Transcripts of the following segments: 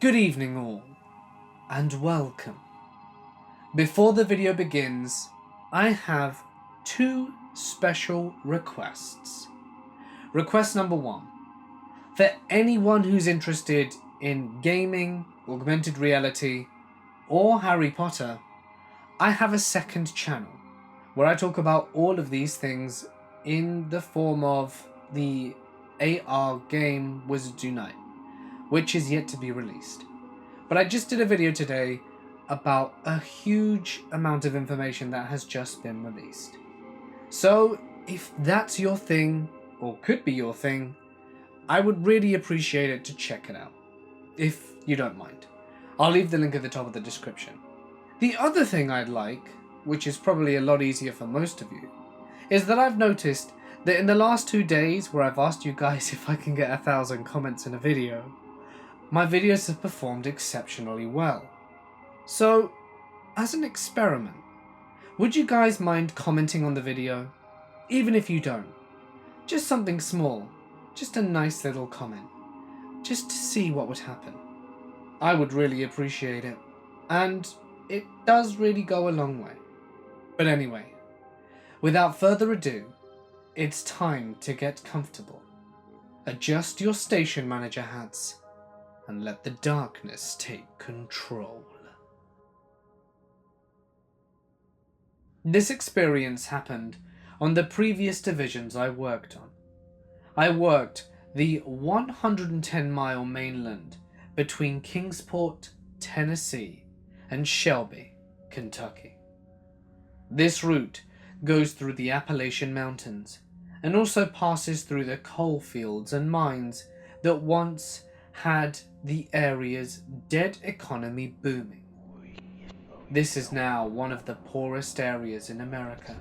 Good evening all, and welcome. Before the video begins, I have two special requests. Request number one, for anyone who's interested in gaming, augmented reality, or Harry Potter, I have a second channel where I talk about all of these things in the form of the AR game Wizards Unite, which is yet to be released. But I just did a video today about a huge amount of information that has just been released. So if that's your thing, or could be your thing, I would really appreciate it to check it out, if you don't mind. I'll leave the link at the top of the description. The other thing I'd like, which is probably a lot easier for most of you, is that I've noticed that in the last 2 days where I've asked you guys if I can get 1,000 comments in a video, my videos have performed exceptionally well. So, as an experiment, would you guys mind commenting on the video? Even if you don't. Just something small. Just a nice little comment. Just to see what would happen. I would really appreciate it. And it does really go a long way. But anyway, without further ado, it's time to get comfortable. Adjust your station manager hats and let the darkness take control. This experience happened on the previous divisions I worked on. I worked the 110-mile mainland between Kingsport, Tennessee, and Shelby, Kentucky. This route goes through the Appalachian Mountains and also passes through the coal fields and mines that once had the area's dead economy booming. This is now one of the poorest areas in America.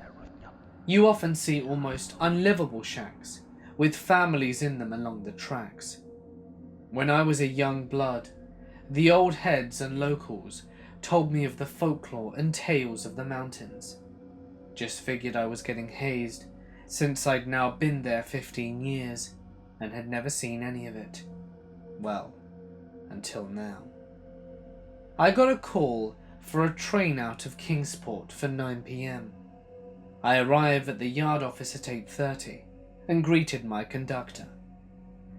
You often see almost unlivable shacks with families in them along the tracks. When I was a young blood, the old heads and locals told me of the folklore and tales of the mountains. Just figured I was getting hazed, since I'd now been there 15 years and had never seen any of it. Well, until now. I got a call for a train out of Kingsport for 9 p.m. I arrived at the yard office at 8:30 and greeted my conductor.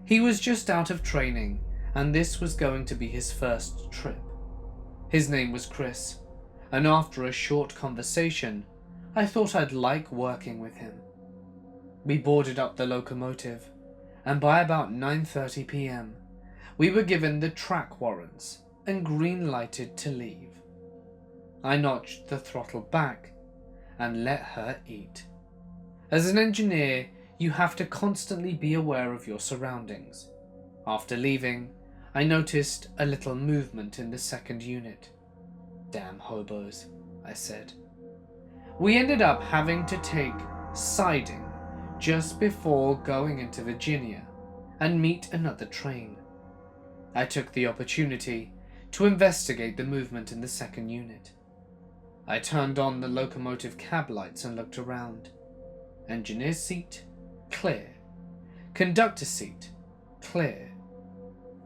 He was just out of training and this was going to be his first trip. His name was Chris, and after a short conversation, I thought I'd like working with him. We boarded up the locomotive, and by about 9:30 p.m, we were given the track warrants and green-lighted to leave. I notched the throttle back and let her eat. As an engineer, you have to constantly be aware of your surroundings. After leaving, I noticed a little movement in the second unit. "Damn hobos," I said. We ended up having to take siding just before going into Virginia and meet another train. I took the opportunity to investigate the movement in the second unit. I turned on the locomotive cab lights and looked around. Engineer's seat, clear. Conductor seat, clear.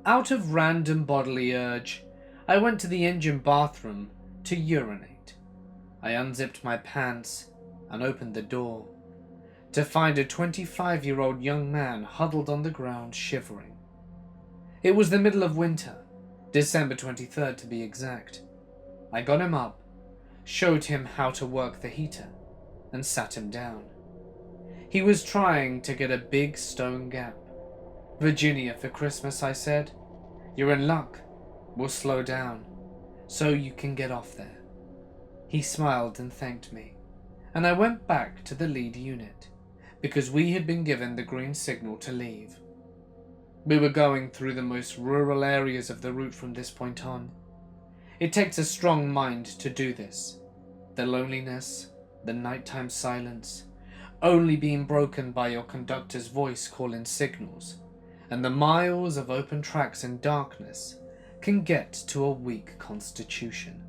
Out of random bodily urge, I went to the engine bathroom to urinate. I unzipped my pants and opened the door to find a 25-year-old young man huddled on the ground shivering. It was the middle of winter, December 23rd to be exact. I got him up, showed him how to work the heater, and sat him down. He was trying to get a big stone gap. "Virginia for Christmas," I said. "You're in luck. We'll slow down, so you can get off there." He smiled and thanked me, and I went back to the lead unit, because we had been given the green signal to leave. We were going through the most rural areas of the route from this point on. It takes a strong mind to do this. The loneliness, the nighttime silence, only being broken by your conductor's voice calling signals, and the miles of open tracks in darkness can get to a weak constitution.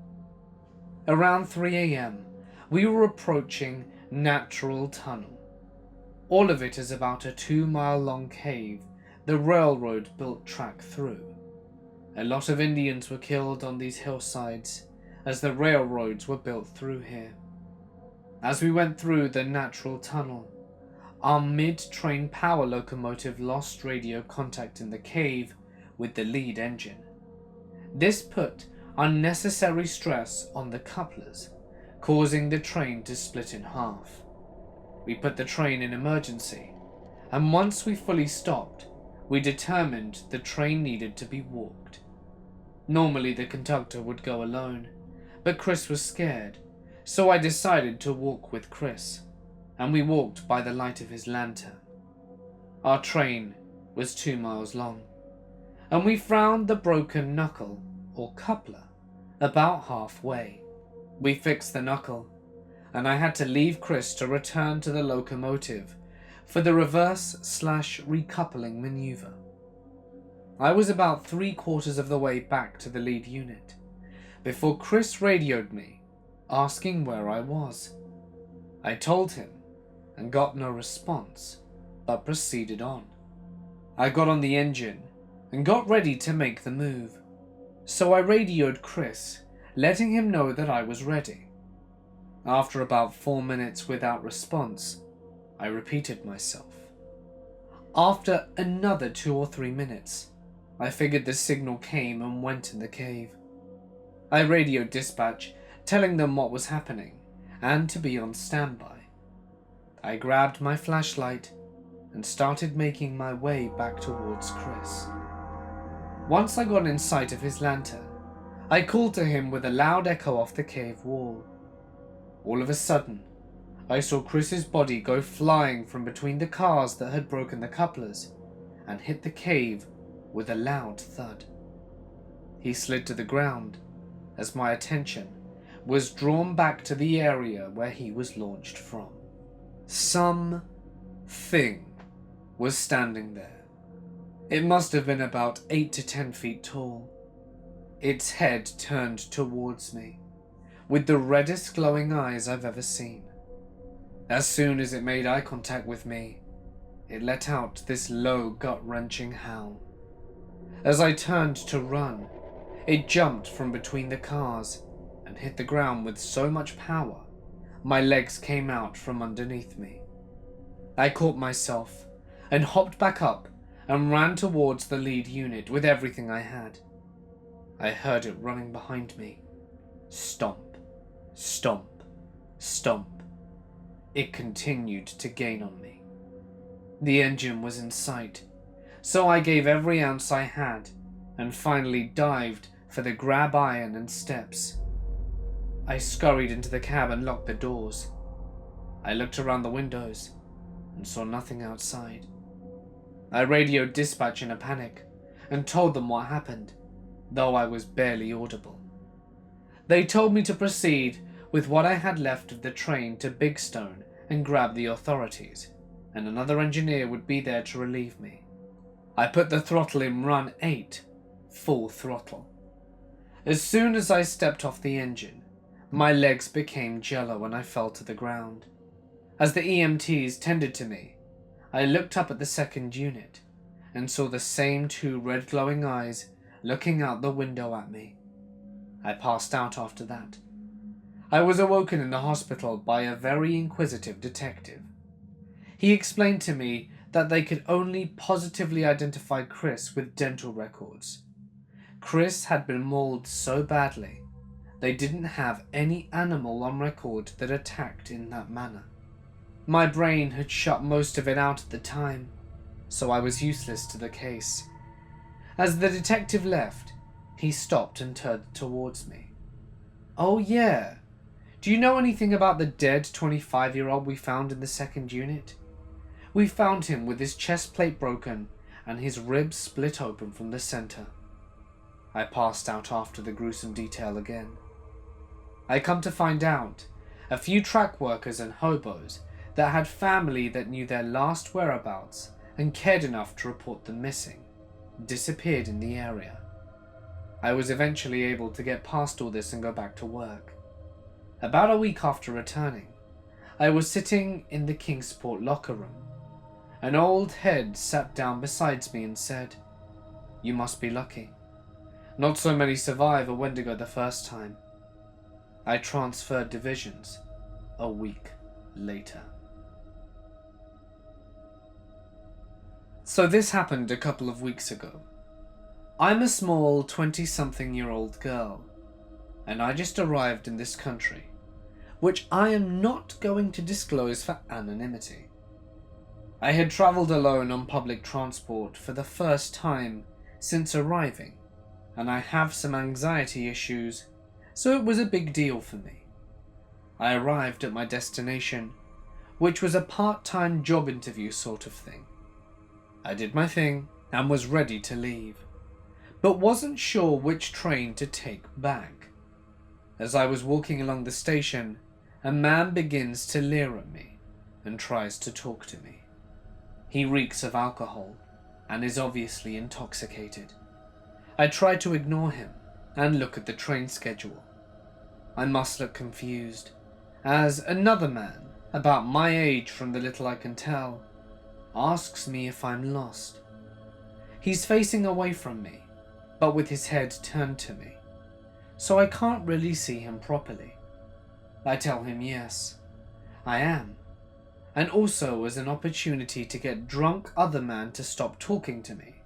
Around 3 a.m, we were approaching Natural Tunnel. All of it is about a 2-mile long cave the railroad built track through. A lot of Indians were killed on these hillsides as the railroads were built through here. As we went through the natural tunnel, our mid-train power locomotive lost radio contact in the cave with the lead engine. This put unnecessary stress on the couplers, causing the train to split in half. We put the train in emergency, and once we fully stopped, we determined the train needed to be walked. Normally the conductor would go alone, but Chris was scared, so I decided to walk with Chris, and we walked by the light of his lantern. Our train was 2 miles long, and we found the broken knuckle, or coupler, about halfway. We fixed the knuckle, and I had to leave Chris to return to the locomotive for the reverse/recoupling maneuver. I was about 3/4 of the way back to the lead unit before Chris radioed me, asking where I was. I told him and got no response, but proceeded on. I got on the engine and got ready to make the move, so I radioed Chris, letting him know that I was ready. After about 4 minutes without response, I repeated myself. After another 2 or 3 minutes, I figured the signal came and went in the cave. I radioed dispatch, telling them what was happening and to be on standby. I grabbed my flashlight and started making my way back towards Chris. Once I got in sight of his lantern, I called to him with a loud echo off the cave wall. All of a sudden, I saw Chris's body go flying from between the cars that had broken the couplers and hit the cave with a loud thud. He slid to the ground as my attention was drawn back to the area where he was launched from. Some thing was standing there. It must have been about 8 to 10 feet tall. Its head turned towards me, with the reddest glowing eyes I've ever seen. As soon as it made eye contact with me, it let out this low, gut-wrenching howl. As I turned to run, it jumped from between the cars and hit the ground with so much power, my legs came out from underneath me. I caught myself and hopped back up and ran towards the lead unit with everything I had. I heard it running behind me. Stomp, stomp, stomp. It continued to gain on me. The engine was in sight, so I gave every ounce I had and finally dived for the grab iron and steps. I scurried into the cab and locked the doors. I looked around the windows and saw nothing outside. I radioed dispatch in a panic and told them what happened, though I was barely audible. They told me to proceed with what I had left of the train to Big Stone and grab the authorities, and another engineer would be there to relieve me. I put the throttle in run 8, full throttle. As soon as I stepped off the engine, my legs became jello and I fell to the ground. As the EMTs tended to me, I looked up at the second unit and saw the same 2 red glowing eyes looking out the window at me. I passed out after that. I was awoken in the hospital by a very inquisitive detective. He explained to me that they could only positively identify Chris with dental records. Chris had been mauled so badly, they didn't have any animal on record that attacked in that manner. My brain had shut most of it out at the time, so I was useless to the case. As the detective left, he stopped and turned towards me. "Oh yeah, do you know anything about the dead 25-year-old we found in the second unit? We found him with his chest plate broken and his ribs split open from the center." I passed out after the gruesome detail again. I come to find out, a few track workers and hobos that had family that knew their last whereabouts and cared enough to report them missing disappeared in the area. I was eventually able to get past all this and go back to work. About a week after returning, I was sitting in the Kingsport locker room. An old head sat down beside me and said, "You must be lucky. Not so many survive a Wendigo the first time. I transferred divisions a week later. So this happened a couple of weeks ago. I'm a small 20-something-year-old girl, and I just arrived in this country, which I am not going to disclose for anonymity. I had travelled alone on public transport for the first time since arriving, and I have some anxiety issues, so it was a big deal for me. I arrived at my destination, which was a part-time job interview sort of thing. I did my thing and was ready to leave, but wasn't sure which train to take back. As I was walking along the station, a man begins to leer at me and tries to talk to me. He reeks of alcohol and is obviously intoxicated. I try to ignore him and look at the train schedule. I must look confused, as another man, about my age from the little I can tell, asks me if I'm lost. He's facing away from me, but with his head turned to me, so I can't really see him properly. I tell him yes, I am, and also as an opportunity to get drunk other man to stop talking to me,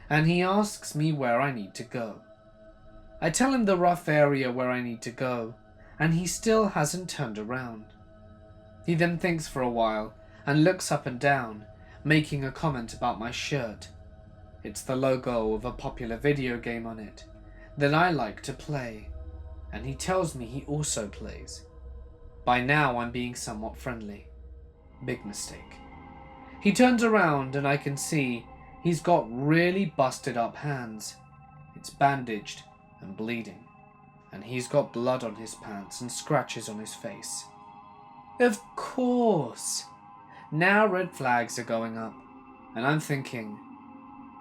and he asks me where I need to go. I tell him the rough area where I need to go, and he still hasn't turned around. He then thinks for a while and looks up and down, making a comment about my shirt. It's the logo of a popular video game on it that I like to play, and he tells me he also plays. By now I'm being somewhat friendly. Big mistake. He turns around and I can see he's got really busted up hands. It's bandaged and bleeding, and he's got blood on his pants and scratches on his face. Of course! Now red flags are going up, and I'm thinking,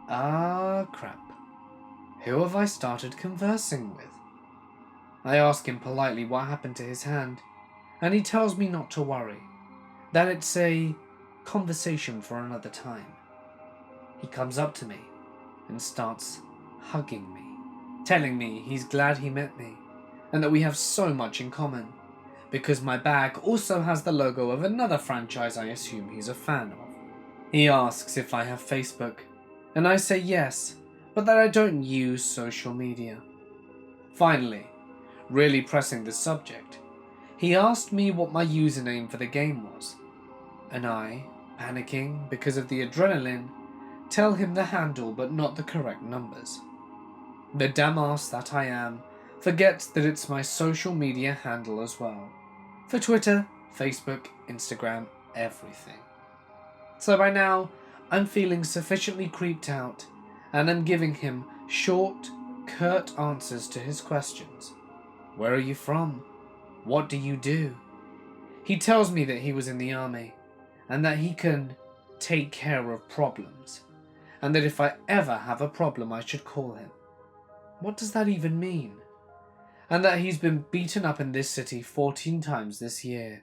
crap. Who have I started conversing with? I ask him politely what happened to his hand, and he tells me not to worry, that it's a conversation for another time. He comes up to me and starts hugging me, telling me he's glad he met me, and that we have so much in common, because my bag also has the logo of another franchise I assume he's a fan of. He asks if I have Facebook, and I say yes, but that I don't use social media. Finally, really pressing the subject, he asked me what my username for the game was, and I, panicking because of the adrenaline, tell him the handle but not the correct numbers. The damn ass that I am forgets that it's my social media handle as well, for Twitter, Facebook, Instagram, everything. So by now, I'm feeling sufficiently creeped out, and I'm giving him short, curt answers to his questions. Where are you from? What do you do? He tells me that he was in the army, and that he can take care of problems, and that if I ever have a problem I should call him. What does that even mean? And that he's been beaten up in this city 14 times this year,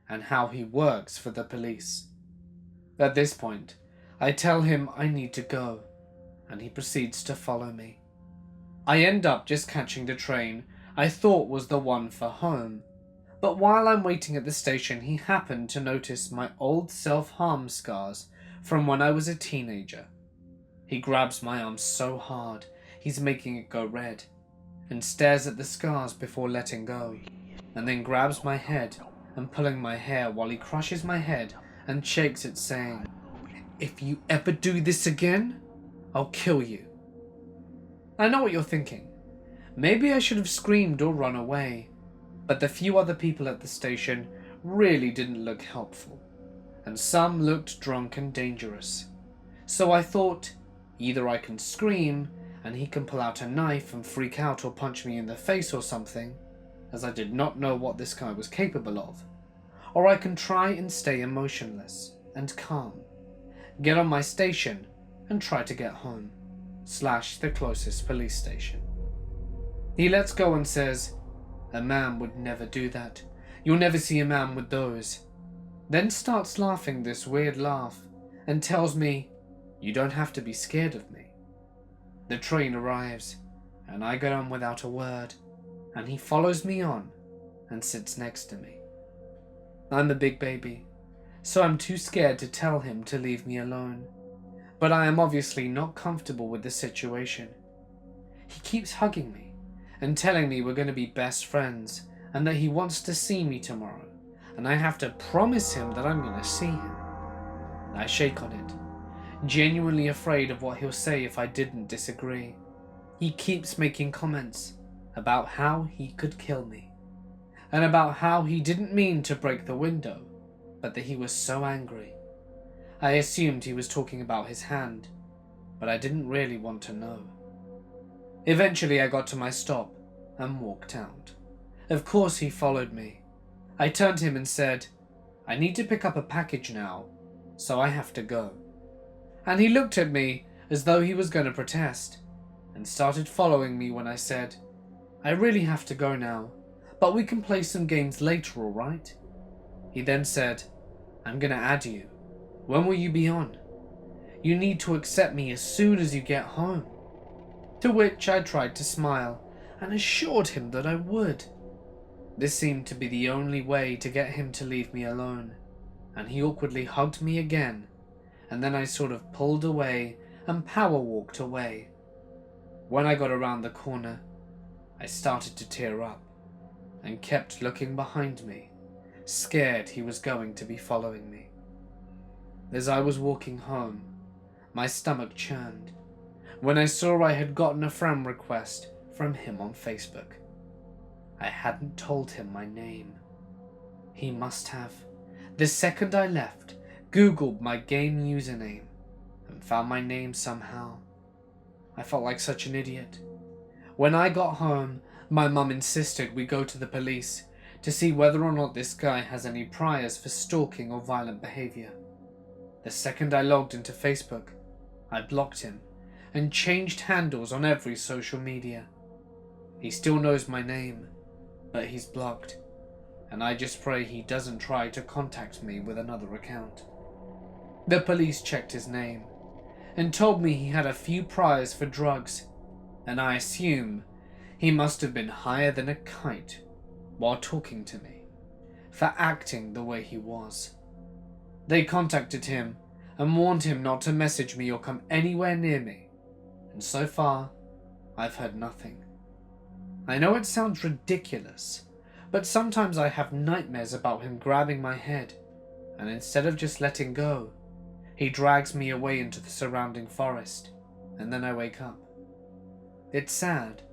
and how he works for the police. At this point, I tell him I need to go, and he proceeds to follow me. I end up just catching the train I thought was the one for home, but while I'm waiting at the station he happened to notice my old self-harm scars from when I was a teenager. He grabs my arm so hard he's making it go red, and stares at the scars before letting go, and then grabs my head and pulling my hair while he crushes my head and shakes it, saying, "If you ever do this again, I'll kill you." I know what you're thinking. Maybe I should have screamed or run away, but the few other people at the station really didn't look helpful, and some looked drunk and dangerous. So I thought, either I can scream and he can pull out a knife and freak out or punch me in the face or something, as I did not know what this guy was capable of, or I can try and stay emotionless and calm, get on my station and try to get home, / the closest police station. He lets go and says, "A man would never do that. You'll never see a man with those." Then starts laughing this weird laugh and tells me, "You don't have to be scared of me." The train arrives, and I get on without a word, and he follows me on and sits next to me. I'm a big baby, so I'm too scared to tell him to leave me alone, but I am obviously not comfortable with the situation. He keeps hugging me and telling me we're going to be best friends and that he wants to see me tomorrow, and I have to promise him that I'm going to see him. I shake on it, genuinely afraid of what he'll say if I didn't disagree. He keeps making comments about how he could kill me, and about how he didn't mean to break the window, but that he was so angry. I assumed he was talking about his hand, but I didn't really want to know. Eventually I got to my stop and walked out. Of course he followed me. I turned to him and said, "I need to pick up a package now, so I have to go." And he looked at me as though he was going to protest, and started following me when I said, "I really have to go now, but we can play some games later, alright?" He then said, "I'm going to add you. When will you be on? You need to accept me as soon as you get home." To which I tried to smile and assured him that I would. This seemed to be the only way to get him to leave me alone, and he awkwardly hugged me again, and then I sort of pulled away and power walked away. When I got around the corner, I started to tear up and kept looking behind me, scared he was going to be following me. As I was walking home, my stomach churned when I saw I had gotten a friend request from him on Facebook. I hadn't told him my name. He must have. The second I left, Googled my game username and found my name somehow. I felt like such an idiot. When I got home, my mum insisted we go to the police to see whether or not this guy has any priors for stalking or violent behavior. The second I logged into Facebook, I blocked him and changed handles on every social media. He still knows my name, but he's blocked, and I just pray he doesn't try to contact me with another account. The police checked his name and told me he had a few priors for drugs, and I assume he must have been higher than a kite while talking to me for acting the way he was. They contacted him and warned him not to message me or come anywhere near me, and so far, I've heard nothing. I know it sounds ridiculous, but sometimes I have nightmares about him grabbing my head, and instead of just letting go, he drags me away into the surrounding forest, and then I wake up. It's sad,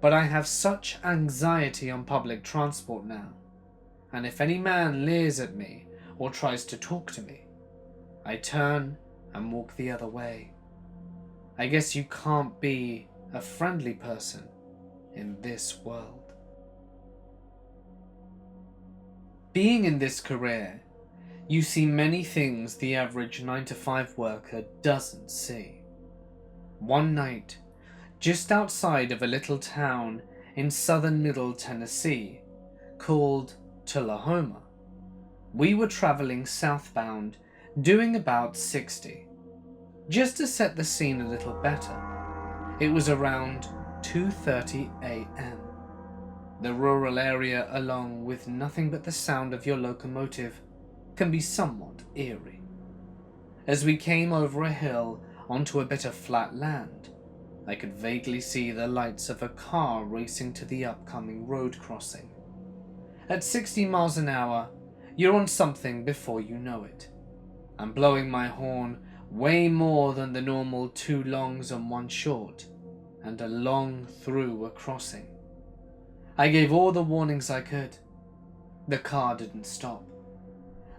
but I have such anxiety on public transport now, and if any man leers at me or tries to talk to me, I turn and walk the other way. I guess you can't be a friendly person in this world. Being in this career, you see many things the average 9-to-5 worker doesn't see. One night, just outside of a little town in southern Middle Tennessee called Tullahoma, we were traveling southbound doing about 60. Just to set the scene a little better, it was around 2:30 a.m. The rural area, along with nothing but the sound of your locomotive, can be somewhat eerie. As we came over a hill onto a bit of flat land, I could vaguely see the lights of a car racing to the upcoming road crossing. At 60 miles an hour, you're on something before you know it. I'm blowing my horn way more than the normal 2 longs and 1 short, and a long through a crossing. I gave all the warnings I could. The car didn't stop.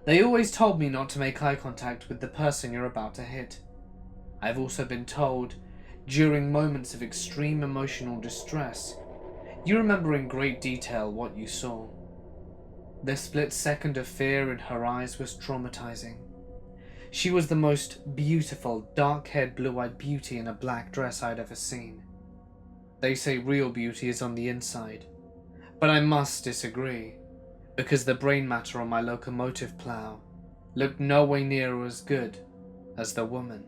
They always told me not to make eye contact with the person you're about to hit. I've also been told, during moments of extreme emotional distress, you remember in great detail what you saw. The split second of fear in her eyes was traumatizing. She was the most beautiful, dark-haired, blue-eyed beauty in a black dress I'd ever seen. They say real beauty is on the inside, but I must disagree, because the brain matter on my locomotive plow looked no way near as good as the woman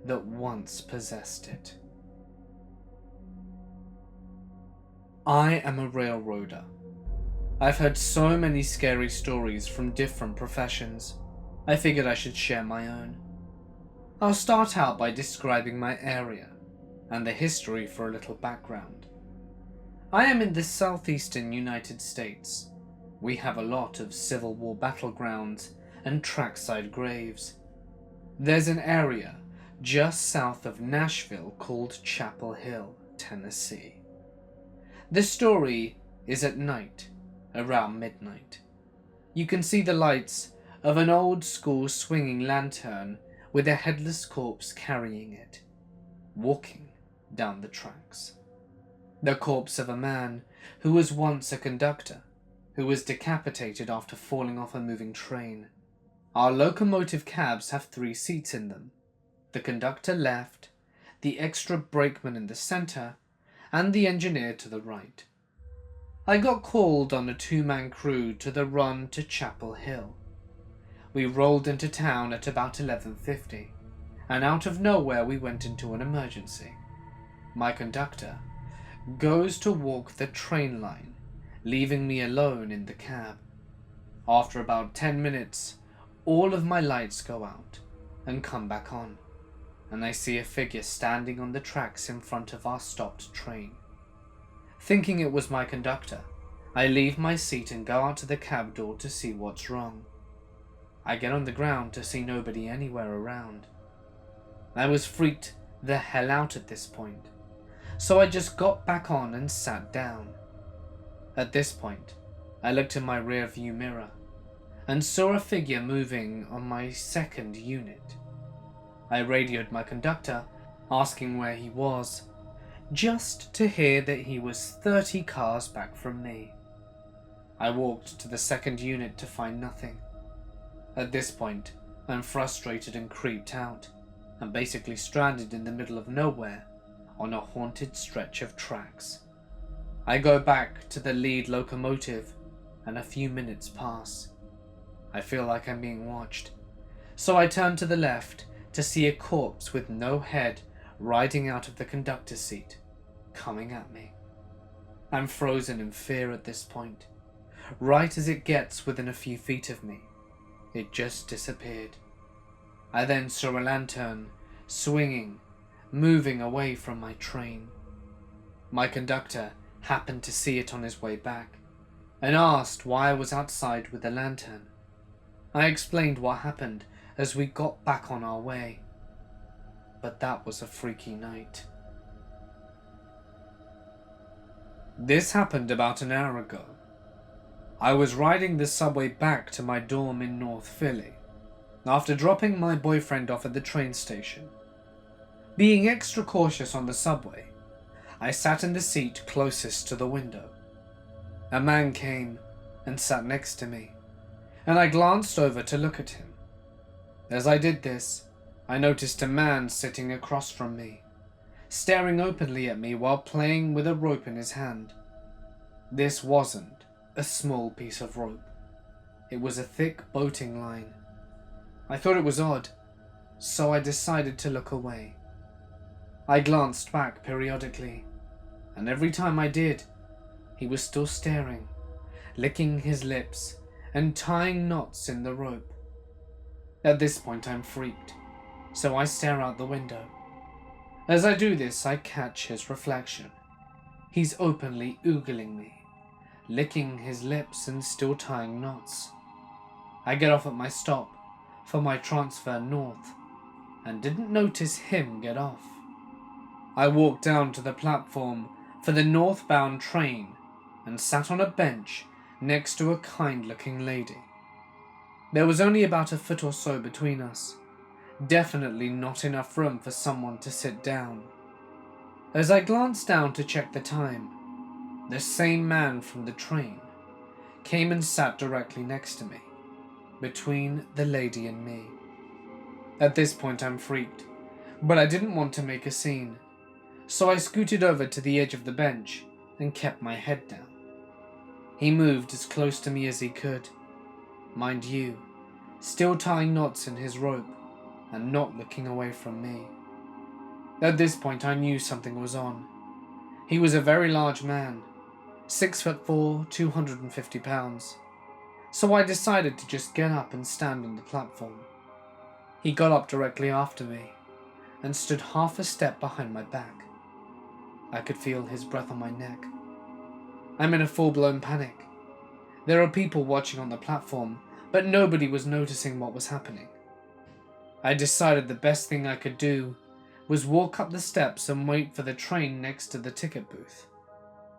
that once possessed it. I am a railroader. I've heard so many scary stories from different professions. I figured I should share my own. I'll start out by describing my area and the history for a little background. I am in the southeastern United States. We have a lot of Civil War battlegrounds and trackside graves. There's an area just south of Nashville called Chapel Hill, Tennessee. The story is at night, around midnight. You can see the lights of an old school swinging lantern with a headless corpse carrying it, walking down the tracks. The corpse of a man who was once a conductor, who was decapitated after falling off a moving train. Our locomotive cabs have 3 seats in them. The conductor left, the extra brakeman in the center, and the engineer to the right. I got called on a 2-man crew to the run to Chapel Hill. We rolled into town at about 11:50, and out of nowhere we went into an emergency. My conductor goes to walk the train line, leaving me alone in the cab. After about 10 minutes, all of my lights go out and come back on, and I see a figure standing on the tracks in front of our stopped train. Thinking it was my conductor, I leave my seat and go out to the cab door to see what's wrong. I get on the ground to see nobody anywhere around. I was freaked the hell out at this point, so I just got back on and sat down. At this point, I looked in my rear view mirror and saw a figure moving on my second unit. I radioed my conductor, asking where he was, just to hear that he was 30 cars back from me. I walked to the second unit to find nothing. At this point, I'm frustrated and creeped out, and basically stranded in the middle of nowhere on a haunted stretch of tracks. I go back to the lead locomotive, and a few minutes pass. I feel like I'm being watched, so I turn to the left to see a corpse with no head riding out of the conductor's seat, coming at me. I'm frozen in fear at this point. Right as it gets within a few feet of me, it just disappeared. I then saw a lantern swinging, moving away from my train. My conductor happened to see it on his way back and asked why I was outside with the lantern. I explained what happened as we got back on our way. But that was a freaky night. This happened about an hour ago. I was riding the subway back to my dorm in North Philly, after dropping my boyfriend off at the train station. Being extra cautious on the subway, I sat in the seat closest to the window. A man came and sat next to me, and I glanced over to look at him. As I did this, I noticed a man sitting across from me, staring openly at me while playing with a rope in his hand. This wasn't a small piece of rope. It was a thick boating line. I thought it was odd, so I decided to look away. I glanced back periodically, and every time I did, he was still staring, licking his lips and tying knots in the rope. At this point I'm freaked, so I stare out the window. As I do this, I catch his reflection. He's openly oogling me, licking his lips and still tying knots. I get off at my stop for my transfer north and didn't notice him get off. I walked down to the platform for the northbound train and sat on a bench next to a kind-looking lady. There was only about a foot or so between us, definitely not enough room for someone to sit down. As I glanced down to check the time, the same man from the train came and sat directly next to me, between the lady and me. At this point I'm freaked, but I didn't want to make a scene, so I scooted over to the edge of the bench and kept my head down. He moved as close to me as he could, mind you, still tying knots in his rope and not looking away from me. At this point I knew something was on. He was a very large man, 6'4", 250 pounds. So I decided to just get up and stand on the platform. He got up directly after me and stood half a step behind my back. I could feel his breath on my neck. I'm in a full-blown panic. There are people watching on the platform, but nobody was noticing what was happening. I decided the best thing I could do was walk up the steps and wait for the train next to the ticket booth.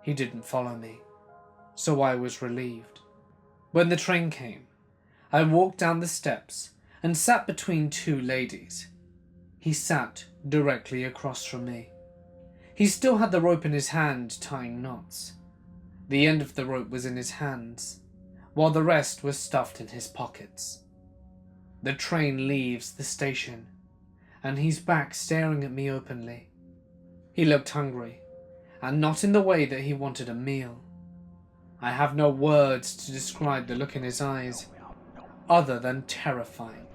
He didn't follow me, so I was relieved. When the train came, I walked down the steps and sat between two ladies. He sat directly across from me. He still had the rope in his hand, tying knots. The end of the rope was in his hands, while the rest was stuffed in his pockets. The train leaves the station, and he's back staring at me openly. He looked hungry, and not in the way that he wanted a meal. I have no words to describe the look in his eyes, other than terrifying.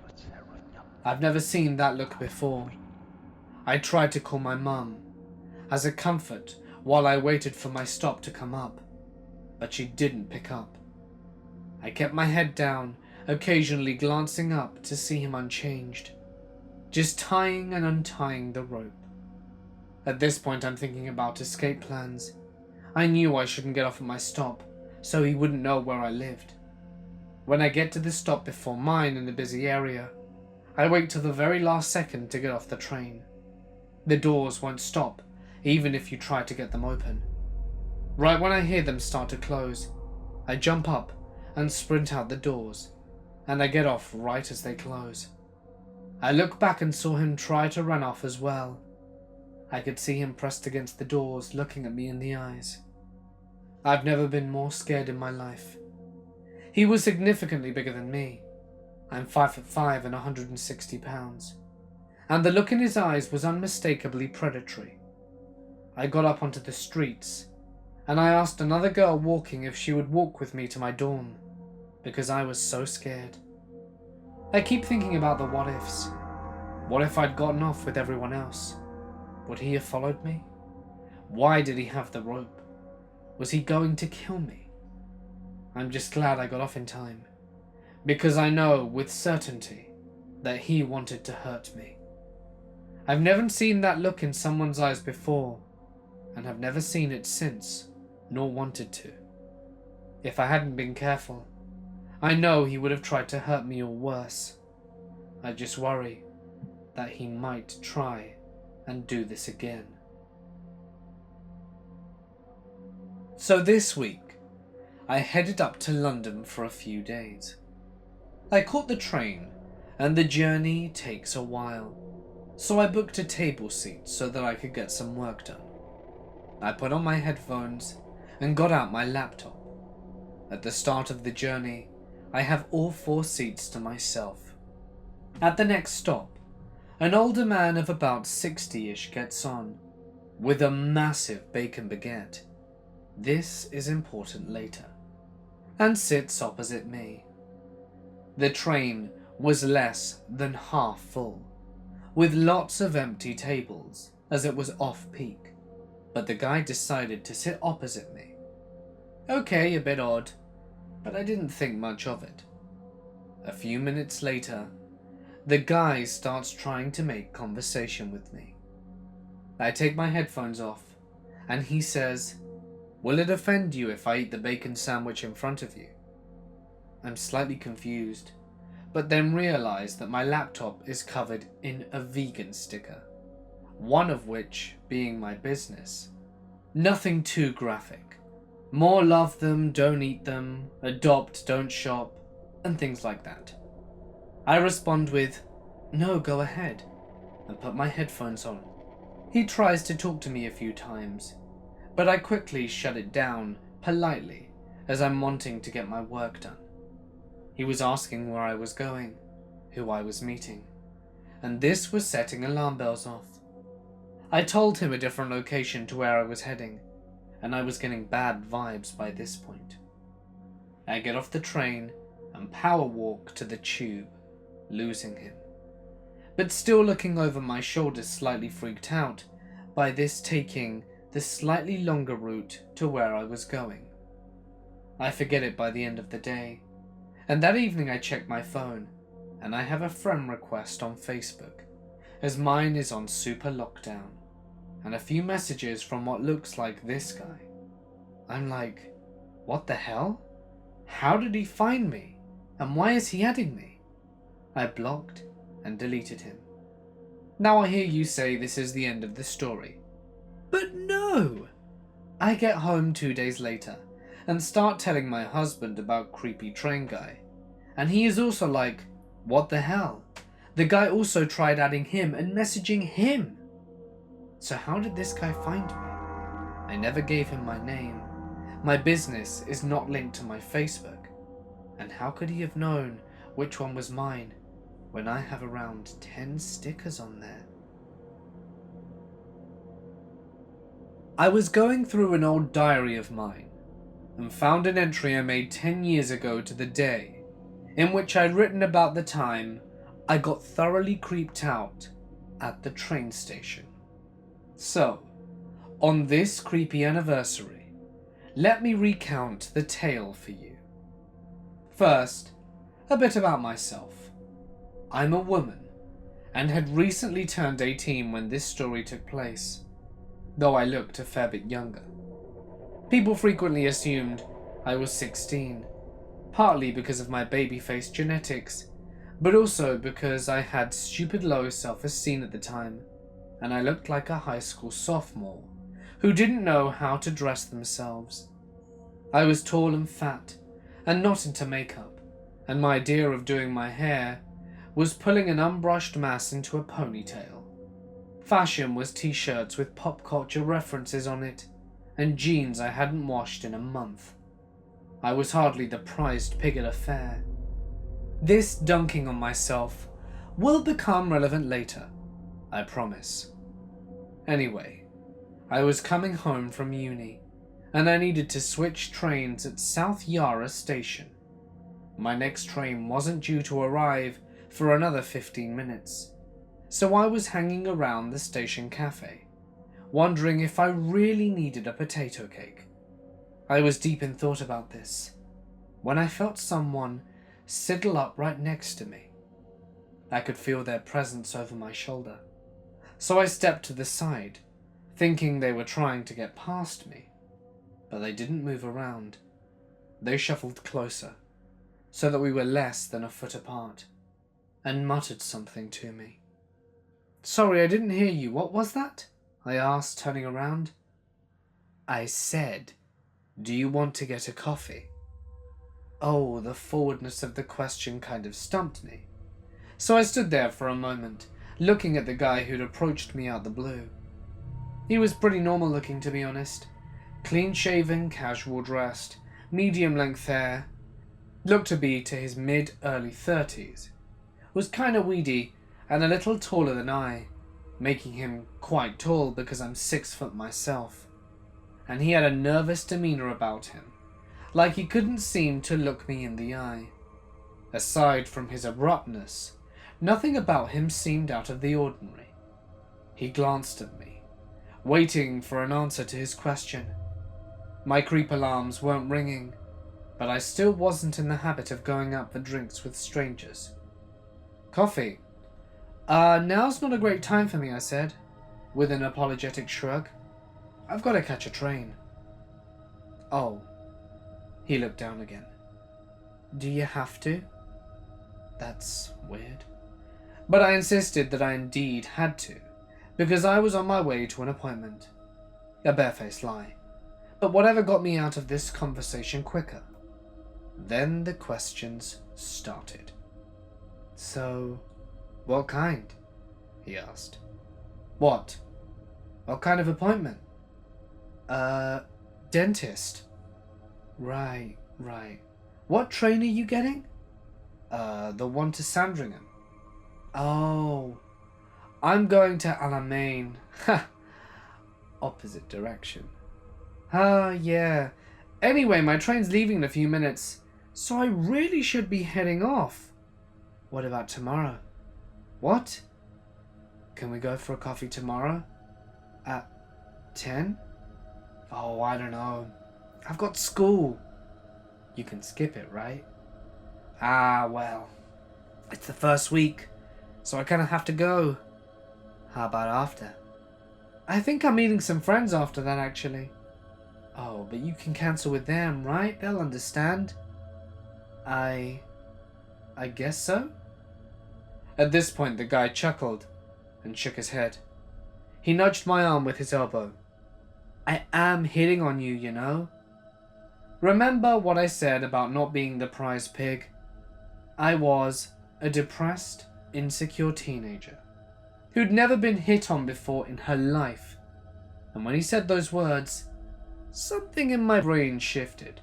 I've never seen that look before. I tried to call my mum, as a comfort while I waited for my stop to come up, but she didn't pick up. I kept my head down, occasionally glancing up to see him unchanged, just tying and untying the rope. At this point I'm thinking about escape plans. I knew I shouldn't get off at my stop, so he wouldn't know where I lived. When I get to the stop before mine in the busy area, I wait till the very last second to get off the train. The doors won't stop, even if you try to get them open. Right when I hear them start to close, I jump up and sprint out the doors, and I get off right as they close. I look back and saw him try to run off as well. I could see him pressed against the doors, looking at me in the eyes. I've never been more scared in my life. He was significantly bigger than me. I'm 5'5" and 160 pounds, and the look in his eyes was unmistakably predatory. I got up onto the streets, and I asked another girl walking if she would walk with me to my dorm, because I was so scared. I keep thinking about the what ifs. What if I'd gotten off with everyone else? Would he have followed me? Why did he have the rope? Was he going to kill me? I'm just glad I got off in time, because I know with certainty that he wanted to hurt me. I've never seen that look in someone's eyes before, and have never seen it since, nor wanted to. If I hadn't been careful, I know he would have tried to hurt me or worse. I just worry that he might try and do this again. So this week, I headed up to London for a few days. I caught the train, and the journey takes a while, so I booked a table seat so that I could get some work done. I put on my headphones and got out my laptop. At the start of the journey, I have all 4 seats to myself. At the next stop, an older man of about 60-ish gets on, with a massive bacon baguette. This is important later, and sits opposite me. The train was less than half full, with lots of empty tables as it was off-peak, but the guy decided to sit opposite me. Okay, a bit odd, but I didn't think much of it. A few minutes later, the guy starts trying to make conversation with me. I take my headphones off, and he says, "Will it offend you if I eat the bacon sandwich in front of you?" I'm slightly confused, but then realize that my laptop is covered in a vegan sticker, one of which being my business. Nothing too graphic. More love them, don't eat them, adopt, don't shop, and things like that. I respond with, "No, go ahead," and put my headphones on. He tries to talk to me a few times, but I quickly shut it down politely as I'm wanting to get my work done. He was asking where I was going, who I was meeting, and this was setting alarm bells off. I told him a different location to where I was heading, and I was getting bad vibes by this point. I get off the train and power walk to the tube, losing him, but still looking over my shoulder, slightly freaked out by this taking the slightly longer route to where I was going. I forget it by the end of the day, and that evening I check my phone, and I have a friend request on Facebook, as mine is on super lockdown, and a few messages from what looks like this guy. I'm like, what the hell? How did he find me? And why is he adding me? I blocked and deleted him. Now I hear you say this is the end of the story. But no! I get home 2 days later and start telling my husband about creepy train guy. And he is also like, what the hell? The guy also tried adding him and messaging him. So how did this guy find me? I never gave him my name. My business is not linked to my Facebook. And how could he have known which one was mine when I have around 10 stickers on there? I was going through an old diary of mine and found an entry I made 10 years ago to the day in which I'd written about the time I got thoroughly creeped out at the train station. So, on this creepy anniversary, let me recount the tale for you. First, a bit about myself. I'm a woman and had recently turned 18 when this story took place, though I looked a fair bit younger. People frequently assumed I was 16, partly because of my baby-faced genetics, but also because I had stupid low self-esteem at the time, and I looked like a high school sophomore who didn't know how to dress themselves. I was tall and fat, and not into makeup, and my idea of doing my hair was pulling an unbrushed mass into a ponytail. Fashion was t-shirts with pop culture references on it, and jeans I hadn't washed in a month. I was hardly the prized pig at a fair. This dunking on myself will become relevant later, I promise. Anyway, I was coming home from uni, and I needed to switch trains at South Yarra station. My next train wasn't due to arrive for another 15 minutes, so I was hanging around the station cafe, wondering if I really needed a potato cake. I was deep in thought about this when I felt someone sidle up right next to me. I could feel their presence over my shoulder, so I stepped to the side, thinking they were trying to get past me, but they didn't move around. They shuffled closer, so that we were less than a foot apart, and muttered something to me. "Sorry, I didn't hear you. What was that?" I asked, turning around. I said, "Do you want to get a coffee?" Oh, the forwardness of the question kind of stumped me. So I stood there for a moment, looking at the guy who'd approached me out the blue. He was pretty normal looking, to be honest. Clean-shaven, casual dressed, medium-length hair. Looked to be to his mid-early 30s. Was kinda weedy and a little taller than I, making him quite tall because I'm 6 foot myself. And he had a nervous demeanor about him, like he couldn't seem to look me in the eye. Aside from his abruptness, nothing about him seemed out of the ordinary. He glanced at me, waiting for an answer to his question. My creep alarms weren't ringing, but I still wasn't in the habit of going out for drinks with strangers. "Coffee? Now's not a great time for me," I said, with an apologetic shrug. "I've got to catch a train." "Oh." He looked down again. "Do you have to?" That's weird. But I insisted that I indeed had to, because I was on my way to an appointment. A barefaced lie. But whatever got me out of this conversation quicker. Then the questions started. "So, what kind?" he asked. "What? What kind of appointment?" Dentist." Right. What train are you getting?" The one to Sandringham." "Oh, I'm going to Alamein." Ha! Opposite direction. Yeah. Anyway, my train's leaving in a few minutes, so I really should be heading off." "What about tomorrow?" "What? Can we go for a coffee tomorrow? At 10? Oh, I don't know. I've got school. You can skip it, right? Ah, well, it's the first week, so I kind of have to go. How about after? I think I'm meeting some friends after that, actually. Oh, but you can cancel with them, right? They'll understand. I guess so? At this point, the guy chuckled and shook his head. He nudged my arm with his elbow. I am hitting on you, you know? Remember what I said about not being the prize pig? I was a depressed, insecure teenager who'd never been hit on before in her life. And when he said those words, something in my brain shifted.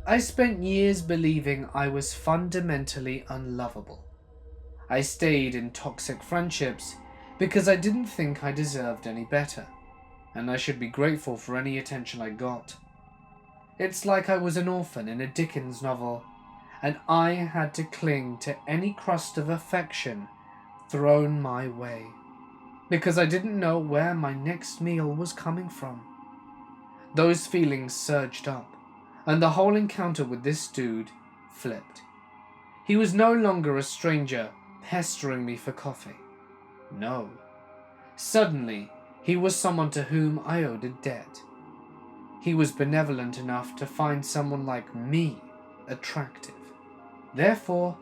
I spent years believing I was fundamentally unlovable. I stayed in toxic friendships because I didn't think I deserved any better, and I should be grateful for any attention I got. It's like I was an orphan in a Dickens novel, and I had to cling to any crust of affection thrown my way, because I didn't know where my next meal was coming from. Those feelings surged up, and the whole encounter with this dude flipped. He was no longer a stranger pestering me for coffee. No. Suddenly, he was someone to whom I owed a debt. He was benevolent enough to find someone like me attractive. Therefore,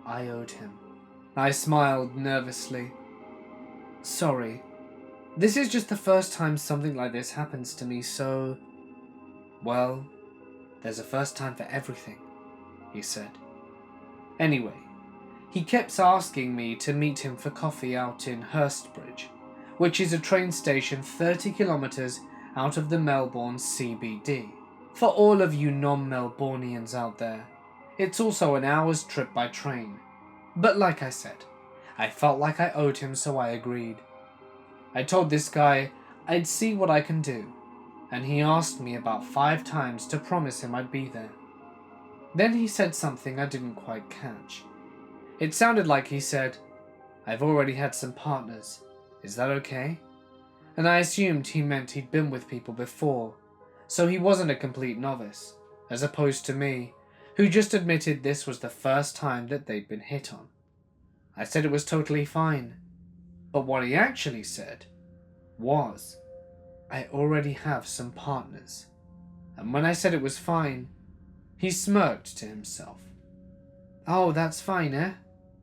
I owed him. I smiled nervously. Sorry, this is just the first time something like this happens to me, so... Well, there's a first time for everything, he said. Anyway, he kept asking me to meet him for coffee out in Hurstbridge, which is a train station 30 kilometers out of the Melbourne CBD. For all of you non-Melbournians out there, it's also an hour's trip by train. But like I said, I felt like I owed him, so I agreed. I told this guy I'd see what I can do, and he asked me about 5 times to promise him I'd be there. Then he said something I didn't quite catch. It sounded like he said, "I've already had some partners. Is that okay?" And I assumed he meant he'd been with people before, so he wasn't a complete novice, as opposed to me, who just admitted this was the first time that they'd been hit on. I said it was totally fine, but what he actually said was, "I already have some partners." And when I said it was fine, he smirked to himself. "Oh, that's fine, eh?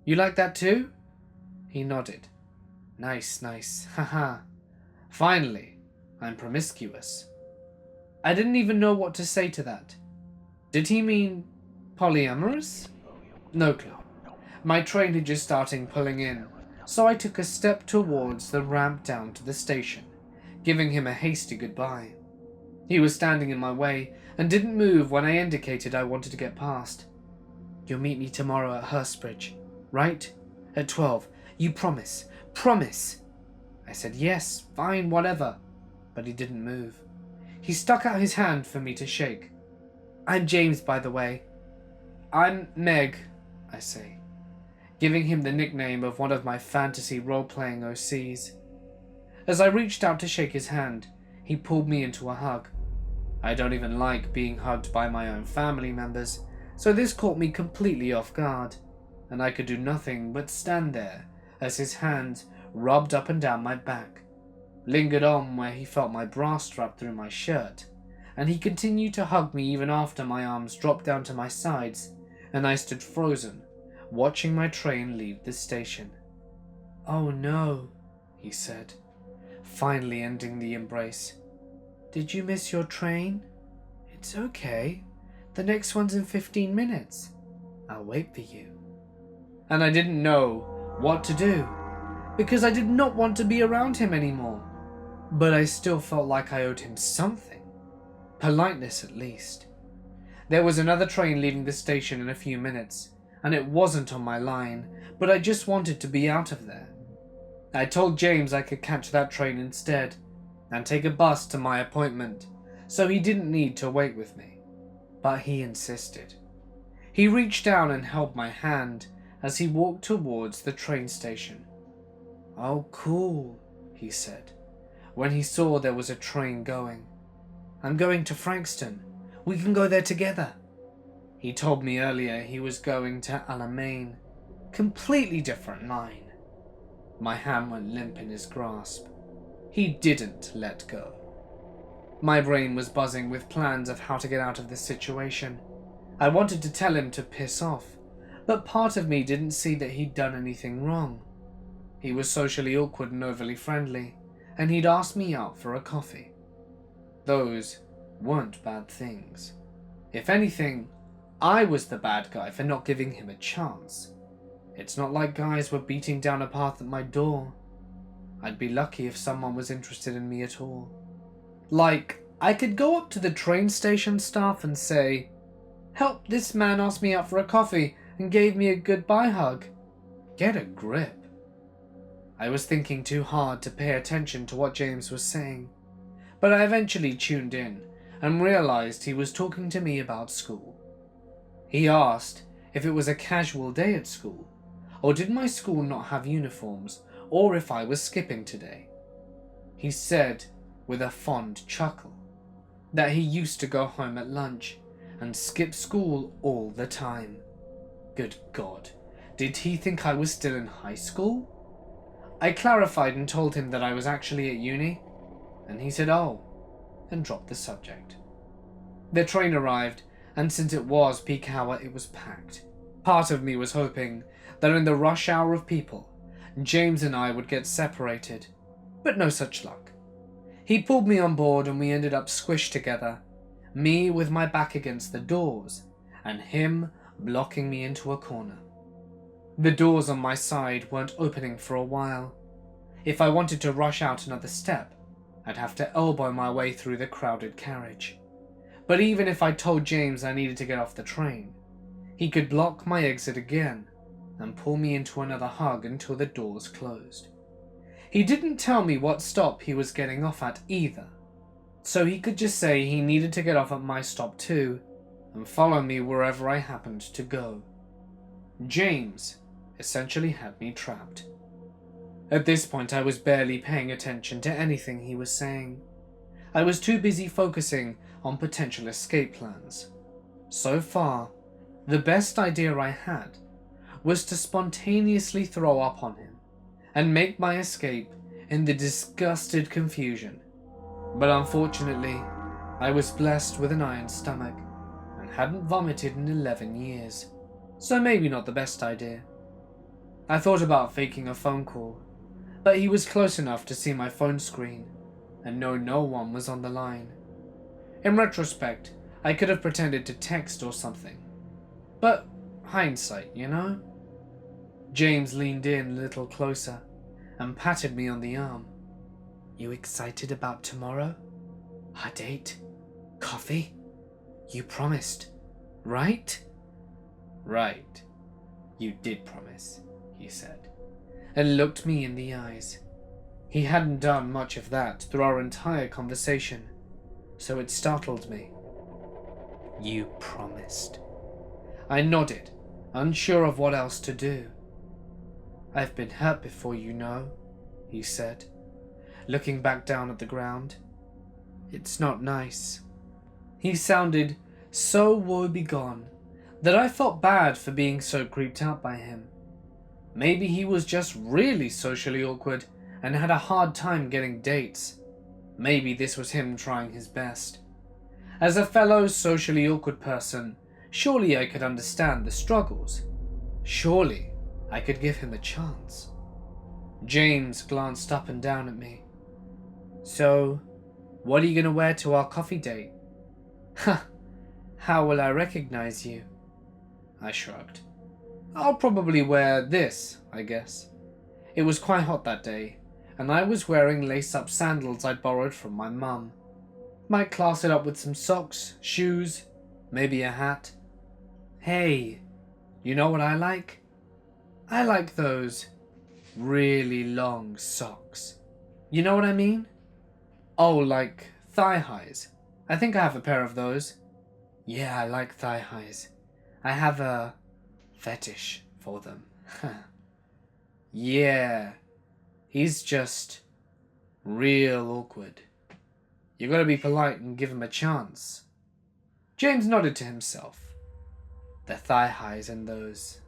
You like that too?" He nodded. Nice, haha. Finally, I'm promiscuous. I didn't even know what to say to that. Did he mean polyamorous? No clue. My train had just started pulling in, so I took a step towards the ramp down to the station, giving him a hasty goodbye. He was standing in my way and didn't move when I indicated I wanted to get past. "You'll meet me tomorrow at Hurstbridge, right? At 12. You promise? Promise!" I said yes, fine, whatever. But he didn't move. He stuck out his hand for me to shake. "I'm James, by the way." "I'm Meg," I say, giving him the nickname of one of my fantasy role-playing OCs. As I reached out to shake his hand, he pulled me into a hug. I don't even like being hugged by my own family members, so this caught me completely off guard, and I could do nothing but stand there as his hands rubbed up and down my back, lingered on where he felt my bra strap through my shirt, and he continued to hug me even after my arms dropped down to my sides, and I stood frozen, watching my train leave the station. "Oh no," he said, finally ending the embrace. "Did you miss your train? It's okay. The next one's in 15 minutes. I'll wait for you." And I didn't know what to do, because I did not want to be around him anymore. But I still felt like I owed him something. Politeness, at least. There was another train leaving the station in a few minutes, and it wasn't on my line, but I just wanted to be out of there. I told James I could catch that train instead, and take a bus to my appointment, so he didn't need to wait with me. But he insisted. He reached down and held my hand as he walked towards the train station. "Oh, cool," he said, when he saw there was a train going. I'm going to Frankston. We can go there together. He told me earlier he was going to Alamein. Completely different line. My hand went limp in his grasp. He didn't let go. My brain was buzzing with plans of how to get out of this situation. I wanted to tell him to piss off, but part of me didn't see that he'd done anything wrong. He was socially awkward and overly friendly, and he'd asked me out for a coffee. Those weren't bad things. If anything, I was the bad guy for not giving him a chance. It's not like guys were beating down a path at my door. I'd be lucky if someone was interested in me at all. Like, I could go up to the train station staff and say, "Help, this man asked me out for a coffee and gave me a goodbye hug." Get a grip. I was thinking too hard to pay attention to what James was saying, but I eventually tuned in and realized he was talking to me about school. He asked if it was a casual day at school, or did my school not have uniforms, or if I was skipping today. He said, with a fond chuckle, that he used to go home at lunch and skip school all the time. Good God, did he think I was still in high school? I clarified and told him that I was actually at uni, and he said, "Oh," and dropped the subject. The train arrived, and since it was peak hour, it was packed. Part of me was hoping that in the rush hour of people, James and I would get separated, but no such luck. He pulled me on board and we ended up squished together, me with my back against the doors, and him blocking me into a corner. The doors on my side weren't opening for a while. If I wanted to rush out another step, I'd have to elbow my way through the crowded carriage. But even if I told James I needed to get off the train, he could block my exit again and pull me into another hug until the doors closed. He didn't tell me what stop he was getting off at either, so he could just say he needed to get off at my stop too and follow me wherever I happened to go. James essentially had me trapped. At this point, I was barely paying attention to anything he was saying. I was too busy focusing on potential escape plans. So far, the best idea I had was to spontaneously throw up on him and make my escape in the disgusted confusion. But unfortunately, I was blessed with an iron stomach and hadn't vomited in 11 years, so maybe not the best idea. I thought about faking a phone call, but he was close enough to see my phone screen and know no one was on the line. In retrospect, I could have pretended to text or something, but hindsight, you know? James leaned in a little closer and patted me on the arm. "You excited about tomorrow? Our date? Coffee? You promised, right?" "Right. You did promise," he said, and looked me in the eyes. He hadn't done much of that through our entire conversation, so it startled me. "You promised." I nodded, unsure of what else to do. "I've been hurt before, you know," he said, looking back down at the ground. "It's not nice." He sounded so woebegone that I felt bad for being so creeped out by him. Maybe he was just really socially awkward and had a hard time getting dates. Maybe this was him trying his best. As a fellow socially awkward person, surely I could understand the struggles. Surely I could give him a chance. James glanced up and down at me. "So, what are you going to wear to our coffee date?" "Ha! How will I recognize you?" I shrugged. "I'll probably wear this, I guess." It was quite hot that day, and I was wearing lace-up sandals I'd borrowed from my mum. Might class it up with some socks, shoes, maybe a hat. Hey, you know what I like? I like those really long socks. You know what I mean? Oh, like thigh highs. I think I have a pair of those. Yeah, I like thigh highs. I have a fetish for them. Yeah, he's just real awkward. You gotta be polite and give him a chance. James nodded to himself. The thigh highs and those,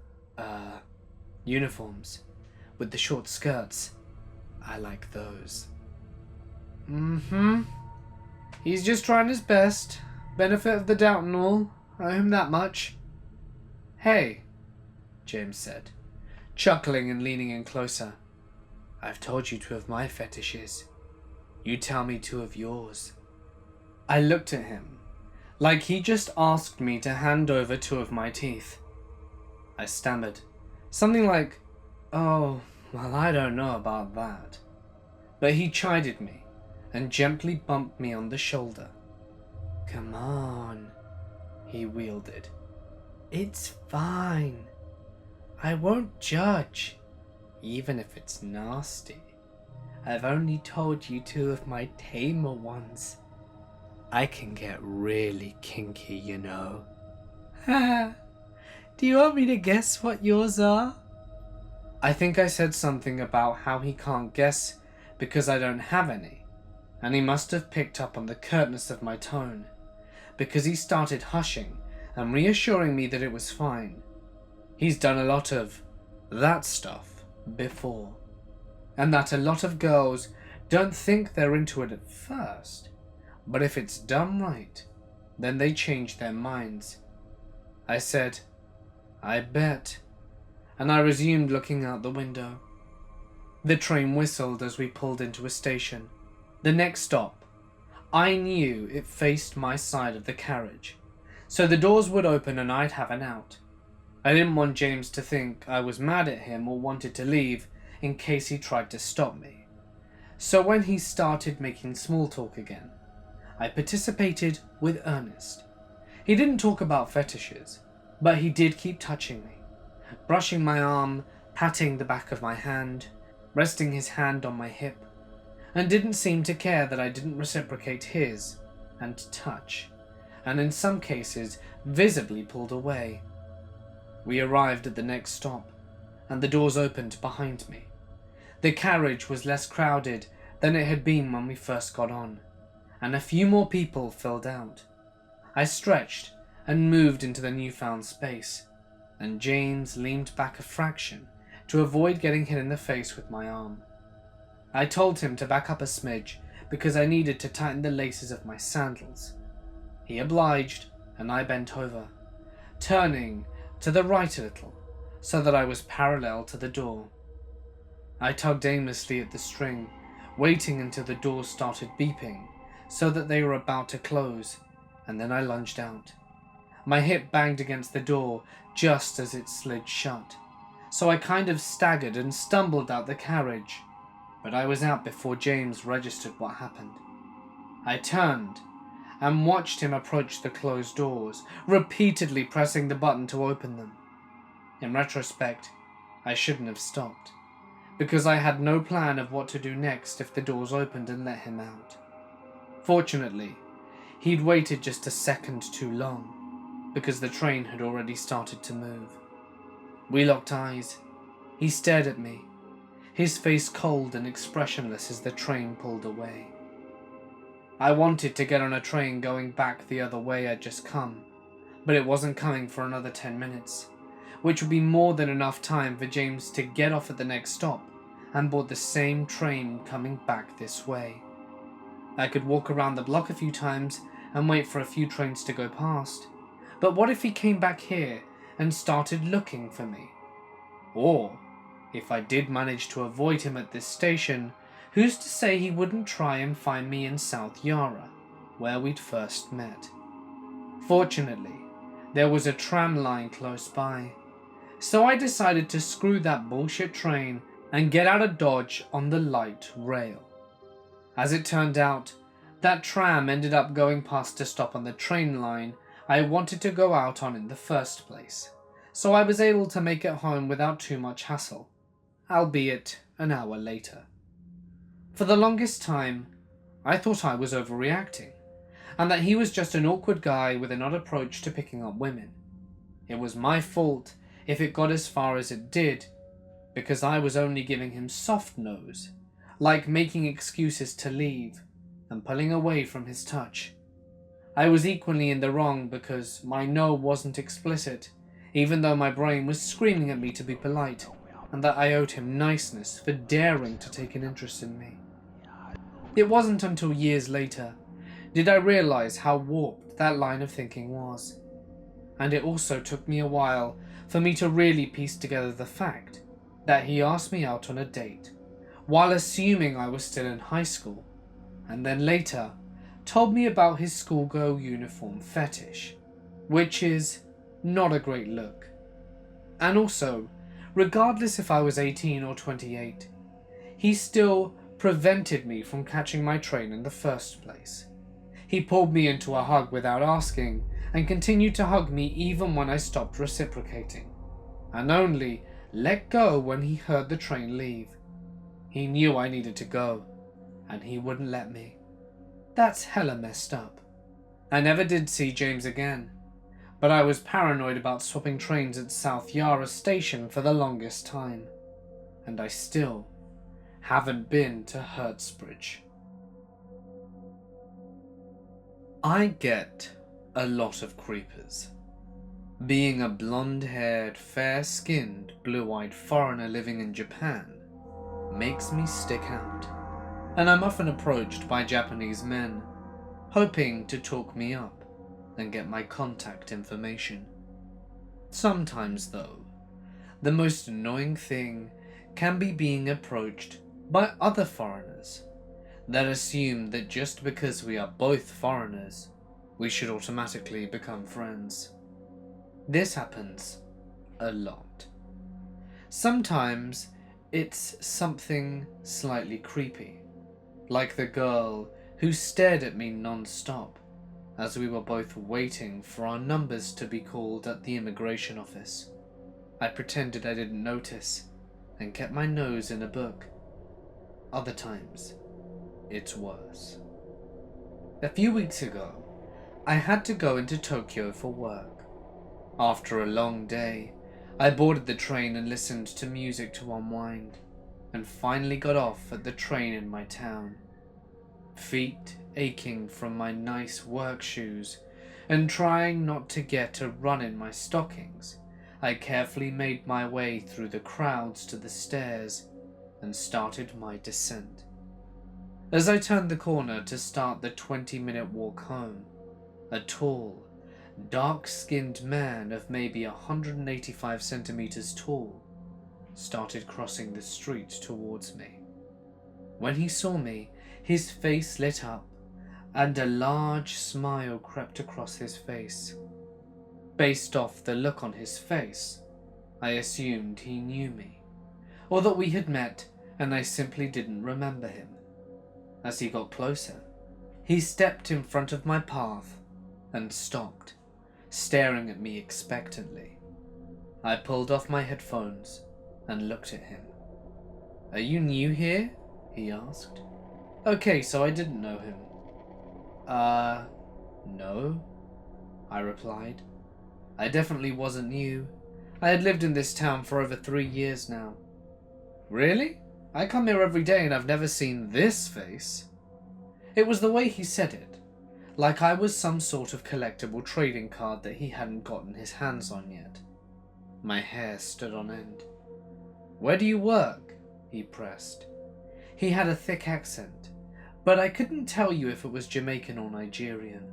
uniforms with the short skirts. I like those. Mm-hmm. He's just trying his best. Benefit of the doubt and all. I owe him that much. Hey, James said, chuckling and leaning in closer. I've told you two of my fetishes. You tell me two of yours. I looked at him, like he just asked me to hand over two of my teeth. I stammered, something like, oh, well, I don't know about that. But he chided me and gently bumped me on the shoulder. Come on, he wielded. It's fine. I won't judge, even if it's nasty. I've only told you two of my tamer ones. I can get really kinky, you know. Do you want me to guess what yours are? I think I said something about how he can't guess because I don't have any, and he must have picked up on the curtness of my tone, because he started hushing and reassuring me that it was fine. He's done a lot of that stuff before, and that a lot of girls don't think they're into it at first, but if it's done right, then they change their minds. I said, I bet, and I resumed looking out the window. The train whistled as we pulled into a station. The next stop, I knew it faced my side of the carriage, so the doors would open and I'd have an out. I didn't want James to think I was mad at him or wanted to leave in case he tried to stop me. So when he started making small talk again, I participated with earnest. He didn't talk about fetishes, but he did keep touching me, brushing my arm, patting the back of my hand, resting his hand on my hip, and didn't seem to care that I didn't reciprocate his and touch, and in some cases visibly pulled away. We arrived at the next stop, and the doors opened behind me. The carriage was less crowded than it had been when we first got on, and a few more people filled out. I stretched and moved into the newfound space, and James leaned back a fraction to avoid getting hit in the face with my arm. I told him to back up a smidge because I needed to tighten the laces of my sandals. He obliged, and I bent over, turning to the right a little so that I was parallel to the door. I tugged aimlessly at the string, waiting until the doors started beeping so that they were about to close, and then I lunged out. My hip banged against the door just as it slid shut, so I kind of staggered and stumbled out the carriage, but I was out before James registered what happened. I turned and watched him approach the closed doors, repeatedly pressing the button to open them. In retrospect, I shouldn't have stopped, because I had no plan of what to do next if the doors opened and let him out. Fortunately, he'd waited just a second too long, because the train had already started to move. We locked eyes. He stared at me, his face cold and expressionless as the train pulled away. I wanted to get on a train going back the other way I'd just come, but it wasn't coming for another 10 minutes, which would be more than enough time for James to get off at the next stop and board the same train coming back this way. I could walk around the block a few times and wait for a few trains to go past, but what if he came back here and started looking for me? Or, if I did manage to avoid him at this station, who's to say he wouldn't try and find me in South Yarra, where we'd first met? Fortunately, there was a tram line close by, so I decided to screw that bullshit train and get out of Dodge on the light rail. As it turned out, that tram ended up going past a stop on the train line I wanted to go out on in the first place, so I was able to make it home without too much hassle, albeit an hour later. For the longest time, I thought I was overreacting, and that he was just an awkward guy with an odd approach to picking up women. It was my fault if it got as far as it did, because I was only giving him soft nose, like making excuses to leave, and pulling away from his touch. I was equally in the wrong because my no wasn't explicit, even though my brain was screaming at me to be polite, and that I owed him niceness for daring to take an interest in me. It wasn't until years later did I realize how warped that line of thinking was, and it also took me a while for me to really piece together the fact that he asked me out on a date while assuming I was still in high school, and then later told me about his schoolgirl uniform fetish, which is not a great look. And also, regardless if I was 18 or 28, he still prevented me from catching my train in the first place. He pulled me into a hug without asking, and continued to hug me even when I stopped reciprocating, and only let go when he heard the train leave. He knew I needed to go, and he wouldn't let me. That's hella messed up. I never did see James again, but I was paranoid about swapping trains at South Yarra Station for the longest time, and I still haven't been to Hertzbridge. I get a lot of creepers. Being a blonde-haired, fair-skinned, blue-eyed foreigner living in Japan makes me stick out, and I'm often approached by Japanese men, hoping to talk me up and get my contact information. Sometimes, though, the most annoying thing can be being approached by other foreigners that assume that just because we are both foreigners, we should automatically become friends. This happens a lot. Sometimes it's something slightly creepy, like the girl who stared at me non-stop as we were both waiting for our numbers to be called at the immigration office. I pretended I didn't notice and kept my nose in a book. Other times, it's worse. A few weeks ago, I had to go into Tokyo for work. After a long day, I boarded the train and listened to music to unwind, and finally got off at the train in my town. Feet aching from my nice work shoes, and trying not to get a run in my stockings, I carefully made my way through the crowds to the stairs and started my descent. As I turned the corner to start the 20-minute walk home, a tall, dark-skinned man of maybe 185 centimeters tall started crossing the street towards me. When he saw me, his face lit up, and a large smile crept across his face. Based off the look on his face, I assumed he knew me, or that we had met and I simply didn't remember him. As he got closer, he stepped in front of my path and stopped, staring at me expectantly. I pulled off my headphones and looked at him. "Are you new here?" he asked. "Okay, so I didn't know him." No," I replied. I definitely wasn't new. I had lived in this town for over 3 years now. "Really? I come here every day and I've never seen this face." It was the way he said it, like I was some sort of collectible trading card that he hadn't gotten his hands on yet. My hair stood on end. "Where do you work?" he pressed. He had a thick accent, but I couldn't tell you if it was Jamaican or Nigerian.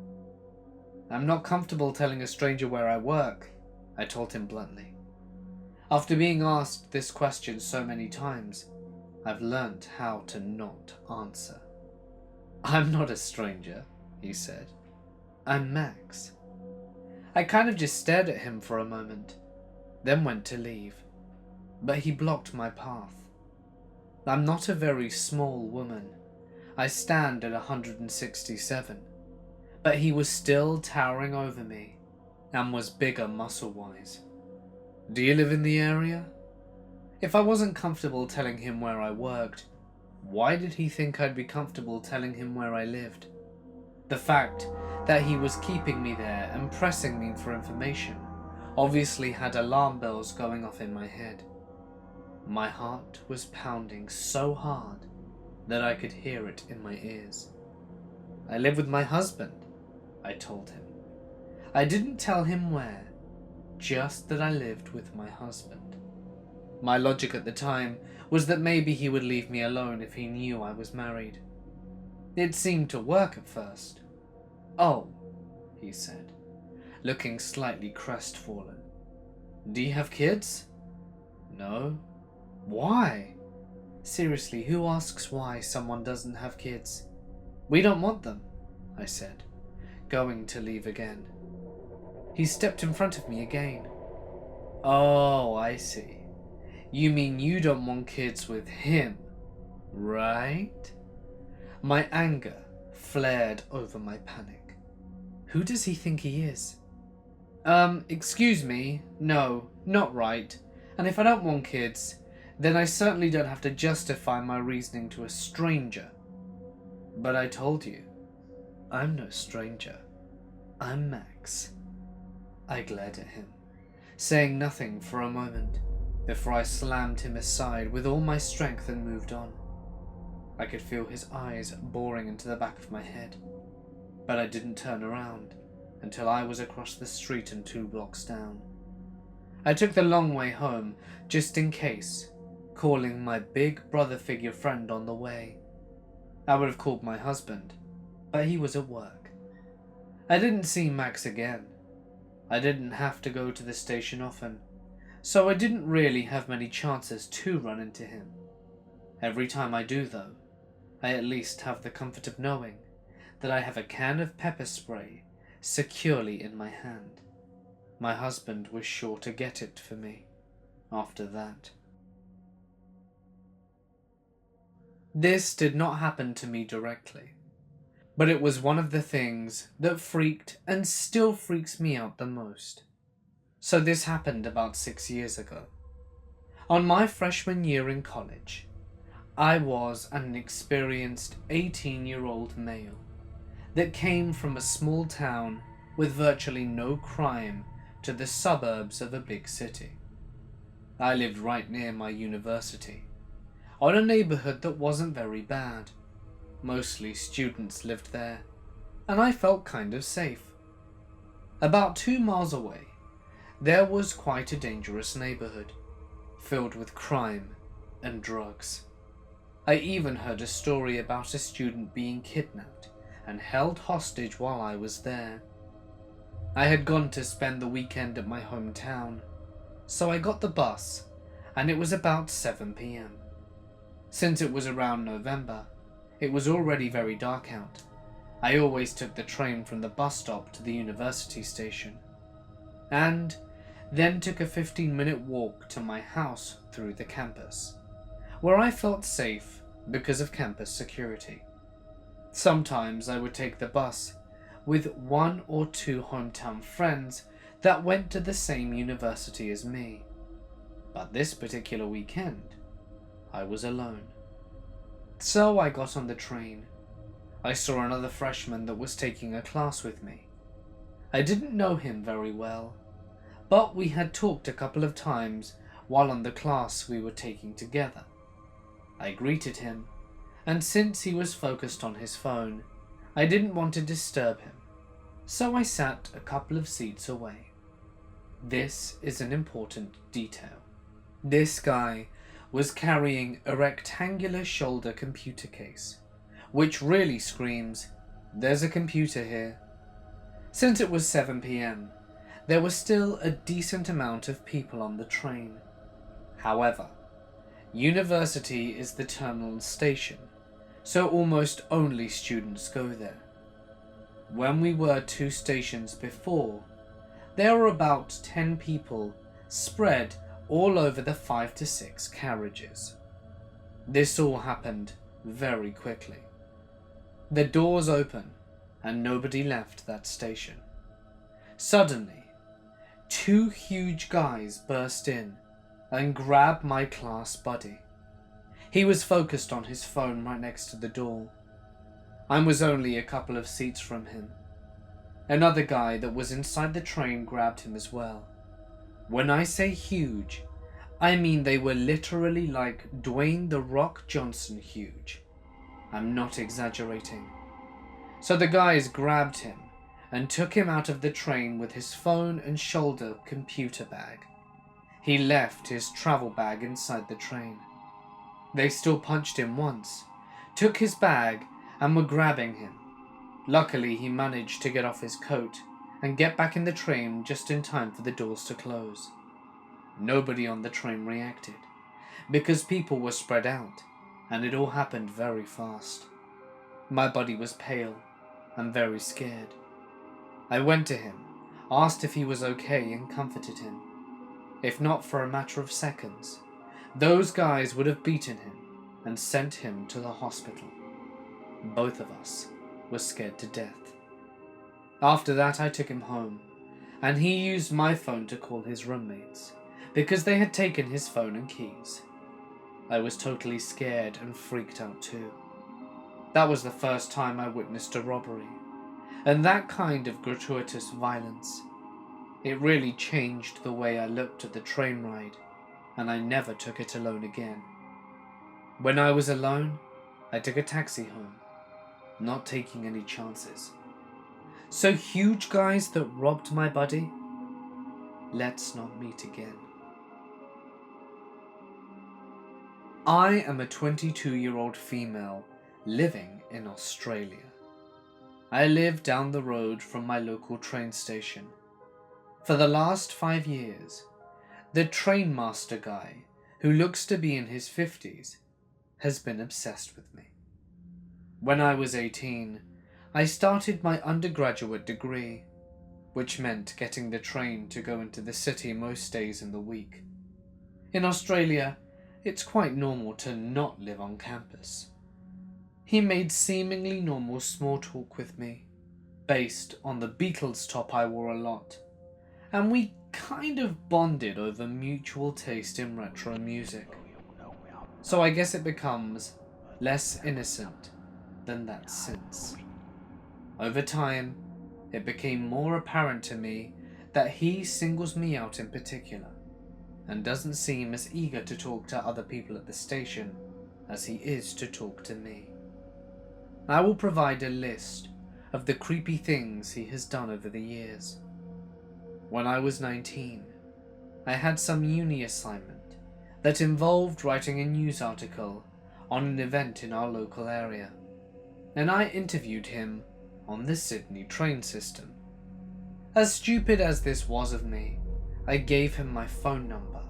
"I'm not comfortable telling a stranger where I work," I told him bluntly. After being asked this question so many times, I've learnt how to not answer. "I'm not a stranger," he said. "I'm Max." I kind of just stared at him for a moment, then went to leave, but he blocked my path. I'm not a very small woman. I stand at 167, but he was still towering over me and was bigger muscle-wise. "Do you live in the area?" If I wasn't comfortable telling him where I worked, why did he think I'd be comfortable telling him where I lived? The fact that he was keeping me there and pressing me for information obviously had alarm bells going off in my head. My heart was pounding so hard that I could hear it in my ears. I live with my husband, I told him. I didn't tell him where, just that I lived with my husband. My logic at the time was that maybe he would leave me alone if he knew I was married. It seemed to work at first. "Oh," he said, looking slightly crestfallen. "Do you have kids?" "No." "Why?" "Seriously, who asks why someone doesn't have kids?" "We don't want them," I said, going to leave again. He stepped in front of me again. "Oh, I see. You mean you don't want kids with him, right?" My anger flared over my panic. Who does he think he is? Excuse me, no, not right. And if I don't want kids, then I certainly don't have to justify my reasoning to a stranger. But I told you, I'm no stranger. I'm Max. I glared at him, saying nothing for a moment, before I slammed him aside with all my strength and moved on. I could feel his eyes boring into the back of my head, but I didn't turn around until I was across the street and 2 blocks down. I took the long way home, just in case, calling my big brother figure friend on the way. I would have called my husband, but he was at work. I didn't see Max again. I didn't have to go to the station often, so I didn't really have many chances to run into him. Every time I do, though, I at least have the comfort of knowing that I have a can of pepper spray securely in my hand. My husband was sure to get it for me after that. This did not happen to me directly, but it was one of the things that freaked and still freaks me out the most. So this happened about 6 years ago. On my freshman year in college, I was an inexperienced 18-year-old male that came from a small town with virtually no crime to the suburbs of a big city. I lived right near my university, on a neighborhood that wasn't very bad. Mostly students lived there, and I felt kind of safe. About 2 miles away, there was quite a dangerous neighborhood, filled with crime and drugs. I even heard a story about a student being kidnapped and held hostage while I was there. I had gone to spend the weekend at my hometown, so I got the bus, and it was about 7 p.m. Since it was around November, it was already very dark out. I always took the train from the bus stop to the university station, and then took a 15-minute walk to my house through the campus, where I felt safe because of campus security. Sometimes I would take the bus with 1 or 2 hometown friends that went to the same university as me. But this particular weekend, I was alone. So I got on the train. I saw another freshman that was taking a class with me. I didn't know him very well, but we had talked a couple of times while on the class we were taking together. I greeted him, and since he was focused on his phone, I didn't want to disturb him, so I sat a couple of seats away. This is an important detail. This guy was carrying a rectangular shoulder computer case, which really screams, "There's a computer here." Since it was 7 p.m, there was still a decent amount of people on the train. However, university is the terminal station, so almost only students go there. When we were 2 stations before, there were about 10 people spread all over the 5 to 6 carriages. This all happened very quickly. The doors open and nobody left that station. Suddenly, 2 huge guys burst in and grabbed my class buddy. He was focused on his phone right next to the door. I was only a couple of seats from him. Another guy that was inside the train grabbed him as well. When I say huge, I mean they were literally like Dwayne "The Rock" Johnson huge. I'm not exaggerating. So the guys grabbed him and took him out of the train with his phone and shoulder computer bag. He left his travel bag inside the train. They still punched him once, took his bag, and were grabbing him. Luckily, he managed to get off his coat and get back in the train just in time for the doors to close. Nobody on the train reacted, because people were spread out, and it all happened very fast. My buddy was pale and very scared. I went to him, asked if he was okay, and comforted him. If not for a matter of seconds, those guys would have beaten him and sent him to the hospital. Both of us were scared to death. After that, I took him home, and he used my phone to call his roommates, because they had taken his phone and keys. I was totally scared and freaked out too. That was the first time I witnessed a robbery, and that kind of gratuitous violence. It really changed the way I looked at the train ride, and I never took it alone again. When I was alone, I took a taxi home, not taking any chances. So huge guys that robbed my buddy, let's not meet again. I am a 22-year-old female living in Australia. I live down the road from my local train station. For the last 5 years, the train master guy, who looks to be in his 50s, has been obsessed with me. When I was 18, I started my undergraduate degree, which meant getting the train to go into the city most days in the week. In Australia, it's quite normal to not live on campus. He made seemingly normal small talk with me, based on the Beatles top I wore a lot, and we kind of bonded over mutual taste in retro music. So I guess it becomes less innocent than that since. Over time, it became more apparent to me that he singles me out in particular, and doesn't seem as eager to talk to other people at the station as he is to talk to me. I will provide a list of the creepy things he has done over the years. When I was 19, I had some uni assignment that involved writing a news article on an event in our local area, and I interviewed him on the Sydney train system. As stupid as this was of me, I gave him my phone number,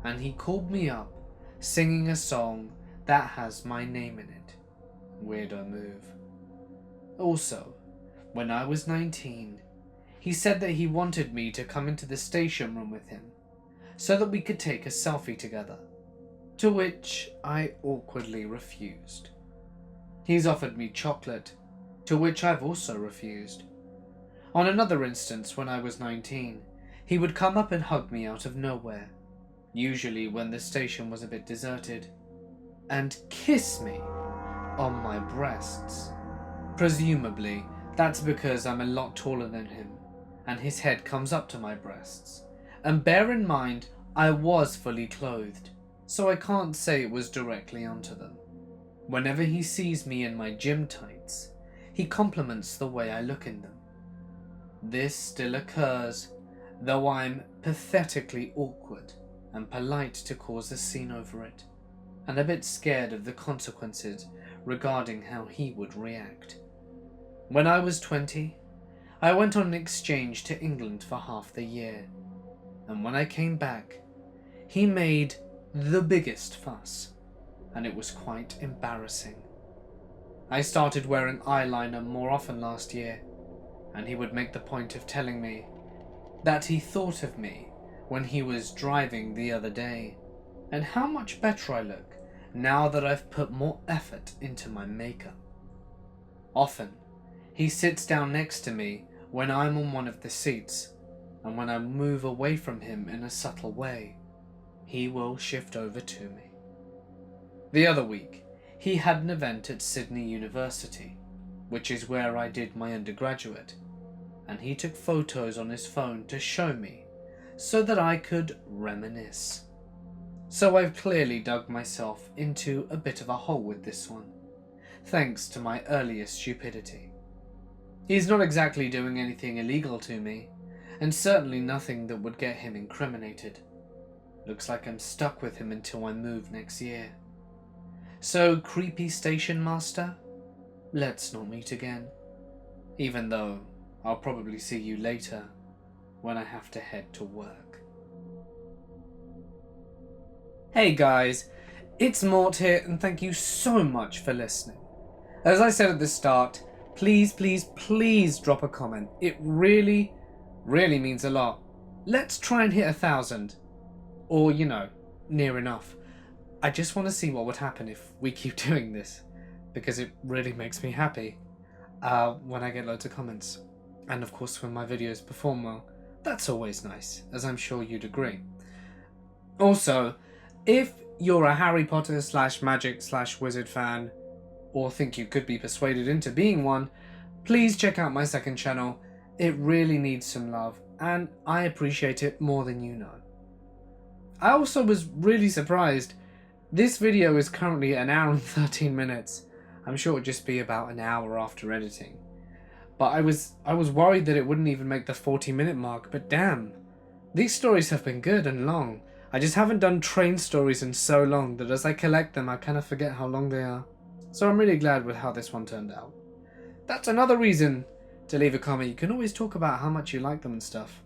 and he called me up singing a song that has my name in it. Weirdo move. Also, when I was 19, he said that he wanted me to come into the station room with him so that we could take a selfie together, to which I awkwardly refused. He's offered me chocolate, to which I've also refused. On another instance, when I was 19, he would come up and hug me out of nowhere, usually when the station was a bit deserted, and kiss me on my breasts. Presumably, that's because I'm a lot taller than him, and his head comes up to my breasts. And bear in mind, I was fully clothed, so I can't say it was directly onto them. Whenever he sees me in my gym tights, he compliments the way I look in them. This still occurs, though I'm pathetically awkward and polite to cause a scene over it, and a bit scared of the consequences regarding how he would react. When I was 20, I went on an exchange to England for half the year, and when I came back, he made the biggest fuss, and it was quite embarrassing. I started wearing eyeliner more often last year, and he would make the point of telling me that he thought of me when he was driving the other day, and how much better I look now that I've put more effort into my makeup. Often, he sits down next to me when I'm on one of the seats, and when I move away from him in a subtle way, he will shift over to me. The other week, he had an event at Sydney University, which is where I did my undergraduate, and he took photos on his phone to show me so that I could reminisce. So I've clearly dug myself into a bit of a hole with this one, thanks to my earlier stupidity. He's not exactly doing anything illegal to me, and certainly nothing that would get him incriminated. Looks like I'm stuck with him until I move next year. So, creepy station master, let's not meet again. Even though I'll probably see you later when I have to head to work. Hey guys, it's Mort here, and thank you so much for listening. As I said at the start, please drop a comment. It really means a lot. Let's try and hit 1,000. Or, near enough. I just want to see what would happen if we keep doing this, because it really makes me happy when I get loads of comments. And of course when my videos perform well. That's always nice, as I'm sure you'd agree. Also, if you're a Harry Potter /magic/wizard fan, or think you could be persuaded into being one, please check out my second channel. It really needs some love, and I appreciate it more than you know. I also was really surprised. This video is currently 1 hour and 13 minutes. I'm sure it would just be about an hour after editing. But I was worried that it wouldn't even make the 40-minute mark, but damn. These stories have been good and long. I just haven't done train stories in so long that as I collect them I kind of forget how long they are. So I'm really glad with how this one turned out. That's another reason to leave a comment. You can always talk about how much you like them and stuff.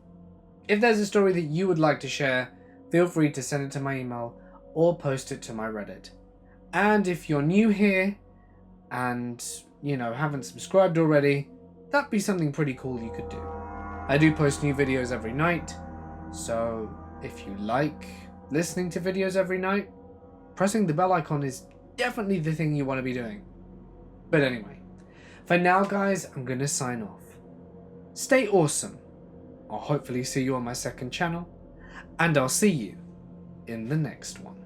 If there's a story that you would like to share, feel free to send it to my email or post it to my Reddit. And if you're new here and, haven't subscribed already, that'd be something pretty cool you could do. I do post new videos every night, so if you like listening to videos every night, pressing the bell icon is definitely the thing you want to be doing. But anyway, for now guys, I'm gonna sign off. Stay awesome. I'll hopefully see you on my second channel, and I'll see you in the next one.